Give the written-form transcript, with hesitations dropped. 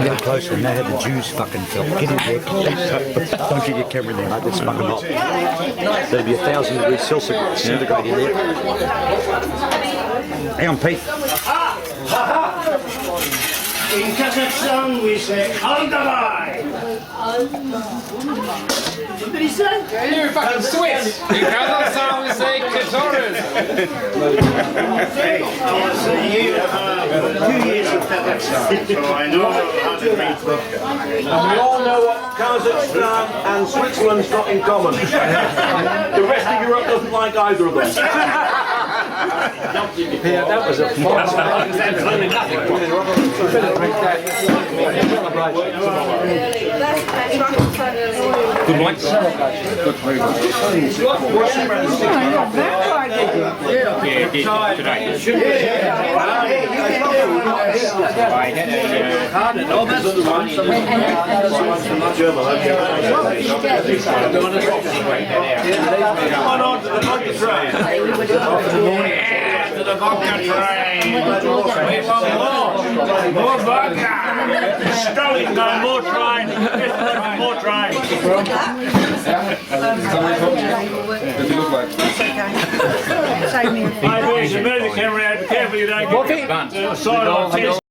little closer and they had the Jews fucking film. Get in there, don't get your camera in there, mate, that's fucking hot. There'll be 1,000 degrees centigrade in there. Hang on, Pete. In Kazakhstan we say Aldavai. What did he say? You're fucking Swiss. In Kazakhstan we say Katoras. I was 2 years in Kazakhstan, so I know how to drink vodka. And we all know what Kazakhstan and Switzerland's got in common. The rest of Europe doesn't like either of them. Yeah, that was a fun. Absolutely nothing. Good one. Come on to the vodka train. To the vodka train. We want more vodka. Stalin, no more train. More train. Maybe you should move the camera out. Be careful you don't get side on test.